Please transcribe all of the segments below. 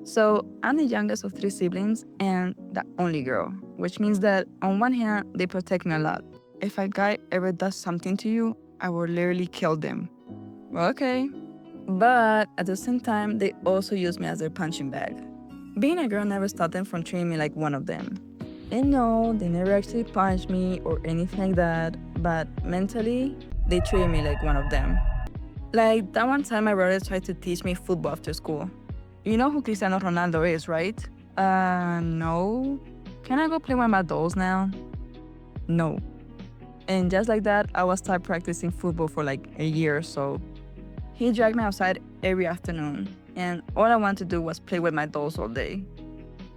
So I'm the youngest of three siblings and the only girl, which means that on one hand, they protect me a lot. If a guy ever does something to you, I will literally kill them. Well, okay. But at the same time, they also use me as their punching bag. Being a girl never stopped them from treating me like one of them. And no, they never actually punched me or anything like that, but mentally, they treated me like one of them. Like that one time my brother tried to teach me football after school. You know who Cristiano Ronaldo is, right? No. Can I go play with my dolls now? No. And just like that, I was start practicing football for like a year or so. He dragged me outside every afternoon, and all I wanted to do was play with my dolls all day.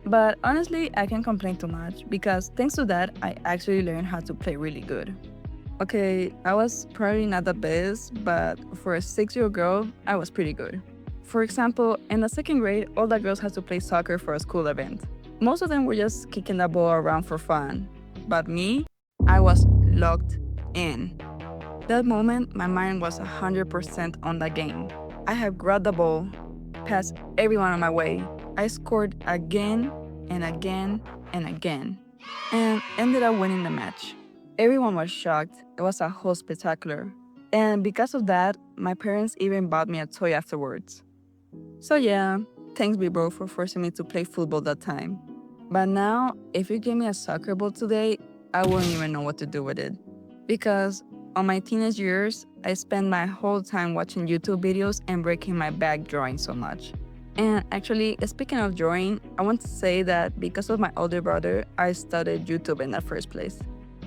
But honestly, I can't complain too much because thanks to that, I actually learned how to play really good. Okay, I was probably not the best, but for a 6-year-old girl, I was pretty good. For example, in the second grade, all the girls had to play soccer for a school event. Most of them were just kicking the ball around for fun. But me, I was locked in. That moment, my mind was 100% on the game. I had grabbed the ball, passed everyone on my way. I scored again and again and again, and ended up winning the match. Everyone was shocked. It was a whole spectacular. And because of that, my parents even bought me a toy afterwards. So yeah, thanks big bro for forcing me to play football that time. But now, if you give me a soccer ball today, I wouldn't even know what to do with it. Because on my teenage years, I spent my whole time watching YouTube videos and breaking my back drawing so much. And actually, speaking of drawing, I want to say that because of my older brother, I started YouTube in the first place.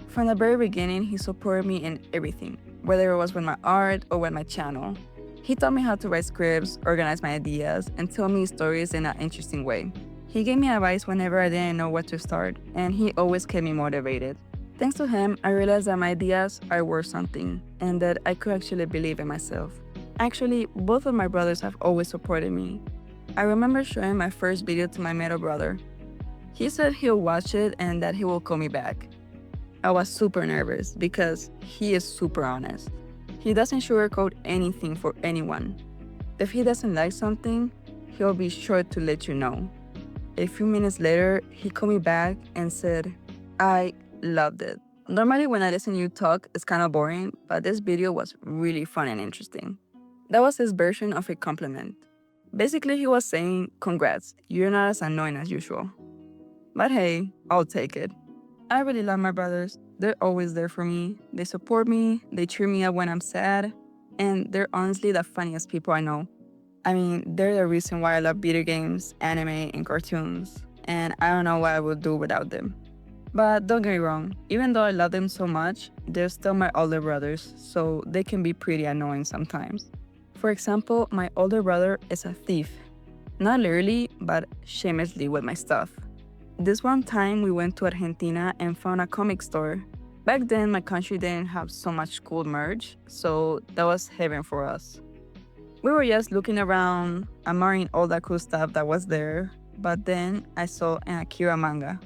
From the very beginning, he supported me in everything, whether it was with my art or with my channel. He taught me how to write scripts, organize my ideas, and tell me stories in an interesting way. He gave me advice whenever I didn't know what to start, and he always kept me motivated. Thanks to him, I realized that my ideas are worth something, and that I could actually believe in myself. Actually, both of my brothers have always supported me. I remember showing my first video to my middle brother. He said he'll watch it and that he will call me back. I was super nervous because he is super honest. He doesn't sugarcoat anything for anyone. If he doesn't like something, he'll be sure to let you know. A few minutes later, he called me back and said, I loved it. Normally when I listen to you talk, it's kind of boring, but this video was really fun and interesting. That was his version of a compliment. Basically, he was saying, congrats, you're not as annoying as usual. But hey, I'll take it. I really love my brothers. They're always there for me. They support me, they cheer me up when I'm sad, and they're honestly the funniest people I know. I mean, they're the reason why I love video games, anime, and cartoons, and I don't know what I would do without them. But don't get me wrong, even though I love them so much, they're still my older brothers, so they can be pretty annoying sometimes. For example, my older brother is a thief. Not literally, but shamelessly with my stuff. This one time we went to Argentina and found a comic store. Back then my country didn't have so much cool merch, so that was heaven for us. We were just looking around, admiring all the cool stuff that was there, but then I saw an Akira manga.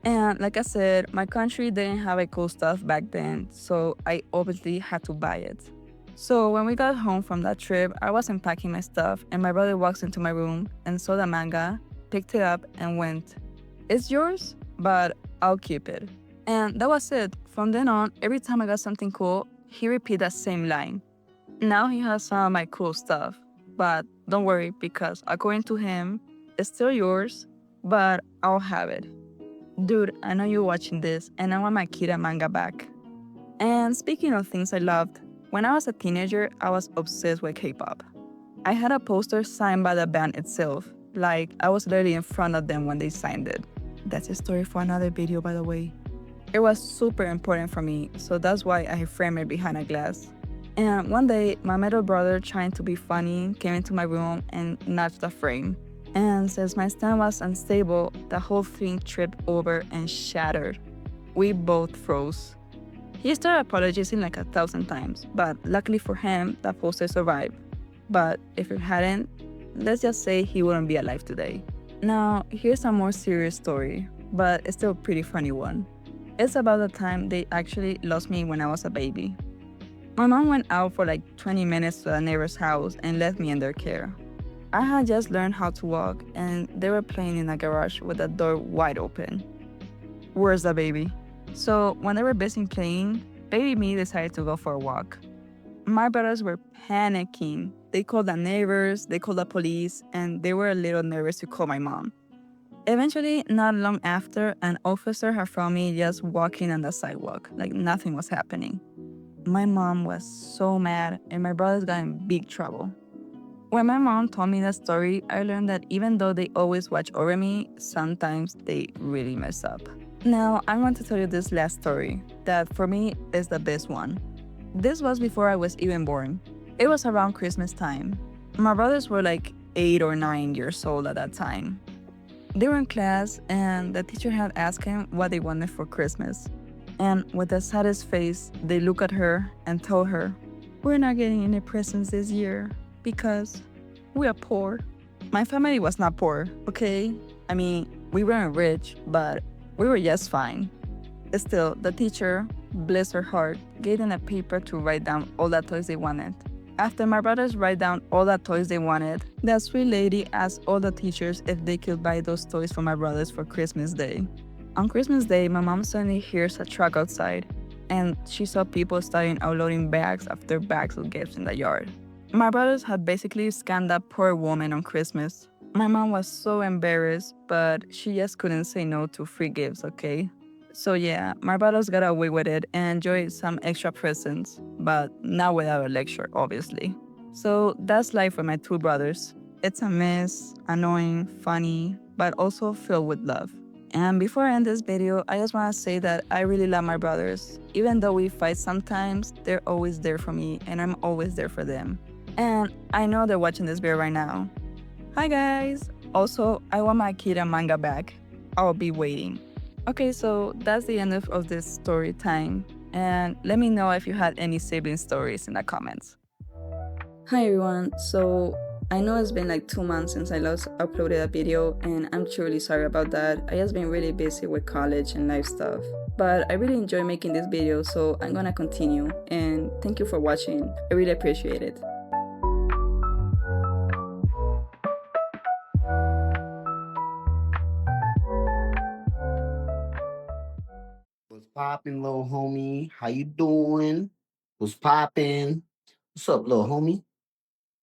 And like I said, my country didn't have a cool stuff back then, so I obviously had to buy it. So when we got home from that trip, I was unpacking my stuff and my brother walks into my room and saw the manga, picked it up and went, it's yours, but I'll keep it. And that was it. From then on, every time I got something cool, he repeated that same line. Now he has some of my cool stuff, but don't worry because according to him, it's still yours, but I'll have it. Dude, I know you're watching this and I want my Kira manga back. And speaking of things I loved, when I was a teenager, I was obsessed with K-pop. I had a poster signed by the band itself, like I was literally in front of them when they signed it. That's a story for another video, by the way. It was super important for me, so that's why I framed it behind a glass. And one day, my middle brother, trying to be funny, came into my room and nudged the frame. And since my stand was unstable, the whole thing tripped over and shattered. We both froze. He started apologizing like 1,000 times, but luckily for him, the poster survived. But if it hadn't, let's just say he wouldn't be alive today. Now, here's a more serious story, but it's still a pretty funny one. It's about the time they actually lost me when I was a baby. My mom went out for like 20 minutes to a neighbor's house and left me in their care. I had just learned how to walk, and they were playing in a garage with the door wide open. Where's the baby? So, when they were busy playing, baby me decided to go for a walk. My brothers were panicking. They called the neighbors, they called the police, and they were a little nervous to call my mom. Eventually, not long after, an officer had found me just walking on the sidewalk, like nothing was happening. My mom was so mad, and my brothers got in big trouble. When my mom told me that story, I learned that even though they always watch over me, sometimes they really mess up. Now, I want to tell you this last story that for me is the best one. This was before I was even born. It was around Christmas time. My brothers were like 8 or 9 years old at that time. They were in class, and the teacher had asked him what they wanted for Christmas. And with the saddest face, they looked at her and told her, "We're not getting any presents this year because we are poor." My family was not poor, okay? I mean, we weren't rich, but we were just fine. Still, the teacher, bless her heart, gave them a paper to write down all the toys they wanted. After my brothers write down all the toys they wanted, that sweet lady asked all the teachers if they could buy those toys for my brothers for Christmas Day. On Christmas Day, my mom suddenly hears a truck outside, and she saw people starting unloading bags after bags of gifts in the yard. My brothers had basically scammed that poor woman on Christmas. My mom was so embarrassed, but she just couldn't say no to free gifts, okay? So yeah, my brothers got away with it and enjoyed some extra presents, but not without a lecture, obviously. So that's life with my two brothers. It's a mess, annoying, funny, but also filled with love. And before I end this video, I just want to say that I really love my brothers. Even though we fight sometimes, they're always there for me, and I'm always there for them. And I know they're watching this video right now. Hi guys! Also, I want my Akira manga back. I'll be waiting. Okay, so that's the end of this story time. And let me know if you had any sibling stories in the comments. Hi everyone, so I know it's been like 2 months since I last uploaded a video, and I'm truly sorry about that. I just been really busy with college and life stuff. But I really enjoy making this video, so I'm gonna continue. And thank you for watching. I really appreciate it. What's poppin', little homie? How you doing? What's poppin'? What's up, little homie?